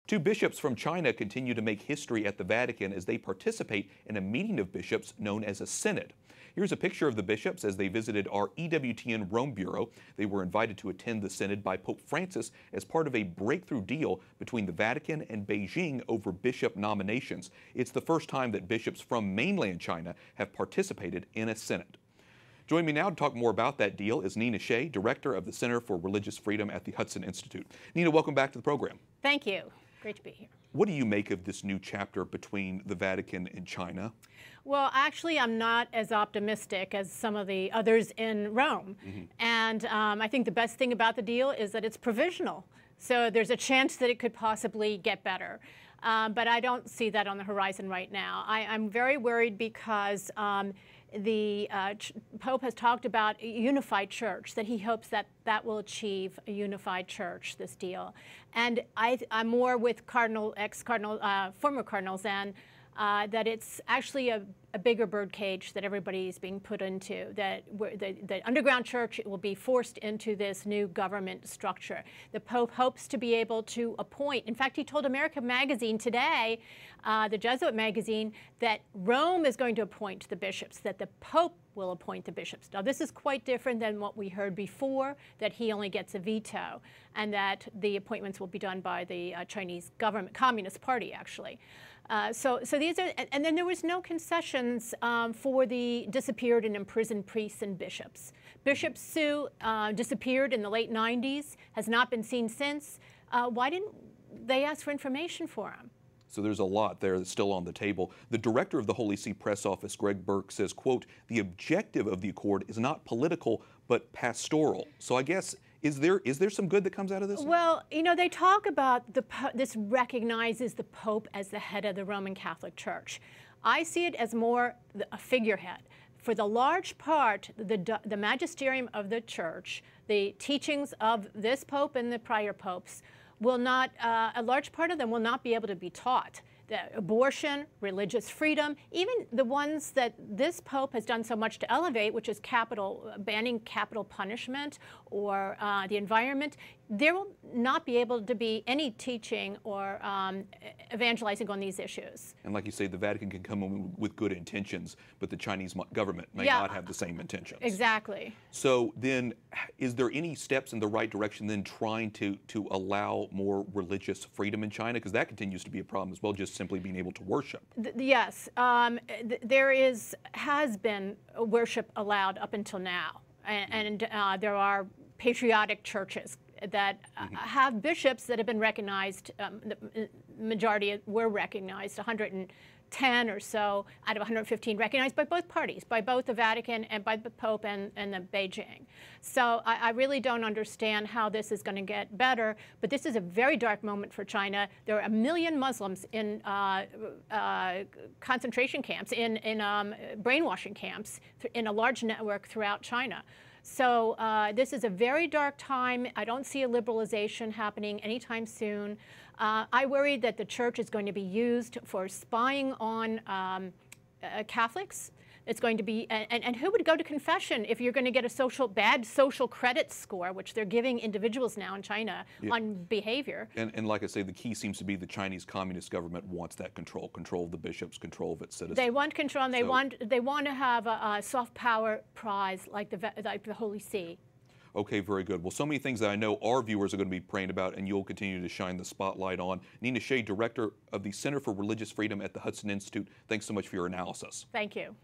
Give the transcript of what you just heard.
Two bishops from China continue to make history at the Vatican as they participate in a meeting of bishops known as a synod. Here's a picture of the bishops as they visited our EWTN Rome Bureau. They were invited to attend the synod by Pope Francis as part of a breakthrough deal between the Vatican and Beijing over bishop nominations. It's the first time that bishops from mainland China have participated in a synod. Joining me now to talk more about that deal is Shea, Director of the Center for Religious Freedom at the Hudson Institute. Nina, welcome back to the program. Thank you. Great to be here. What do you make of this new chapter between the Vatican and China? Well, actually, I'm not as optimistic as some of the others in Rome. And I think the best thing about the deal is that it's provisional. So there's a chance that it could possibly get better. But I don't see that on the horizon right now. I'm very worried because the Pope has talked about a unified church, that he hopes that that will achieve a unified church, this deal. And I'm more with former cardinals, and that it's actually a bigger birdcage that everybody is being put into, that the underground church will be forced into this new government structure. The Pope hopes to be able to appoint, in fact, he told America Magazine today, the Jesuit magazine, that Rome is going to appoint the bishops, that the Pope will appoint the bishops. Now, this is quite different than what we heard before, that he only gets a veto, and that the appointments will be done by the Chinese government, Communist Party, actually. So these are, and then there was no concessions for the disappeared and imprisoned priests and bishops. Bishop Su disappeared in the late 90s, has not been seen since. Why didn't they ask for information for him? So there's a lot there that's still on the table. The director of the Holy See Press Office, Greg Burke, says, quote, "The objective of the accord is not political, but pastoral." So I guess, is there some good that comes out of this? Well, you know, they talk about this recognizes the Pope as the head of the Roman Catholic Church. I see it as more a figurehead. For the large part, the magisterium of the Church, the teachings of this Pope and the prior popes, will not, a large part of them will not be able to be taught. The abortion, religious freedom, even the ones that this Pope has done so much to elevate, which is banning capital punishment or the environment, there will not be able to be any teaching or evangelizing on these issues. And like you say, the Vatican can come in with good intentions, but the Chinese government may not have the same intentions. Exactly. So then, is there any steps in the right direction then trying to allow more religious freedom in China? Because that continues to be a problem as well, just simply being able to worship. Yes, there has been worship allowed up until now, and there are patriotic churches that have bishops that have been recognized. The majority were recognized, 110 or so out of 115 recognized by both parties, by both the Vatican and by the Pope and the Beijing. So I really don't understand how this is going to get better, but this is a very dark moment for China. There are 1 million Muslims in concentration camps, in brainwashing camps, in a large network throughout China. So this is a very dark time. I don't see a liberalization happening anytime soon. I worry that the church is going to be used for spying on Catholics. It's going to be, and who would go to confession if you're going to get a bad social credit score, which they're giving individuals now in China on behavior. And like I say, the key seems to be the Chinese Communist government wants that control of the bishops, control of its citizens. They want control, and they want to have a soft power prize like the Holy See. Okay, very good. Well, so many things that I know our viewers are going to be praying about, and you'll continue to shine the spotlight on. Shea, Director of the Center for Religious Freedom at the Hudson Institute, thanks so much for your analysis. Thank you.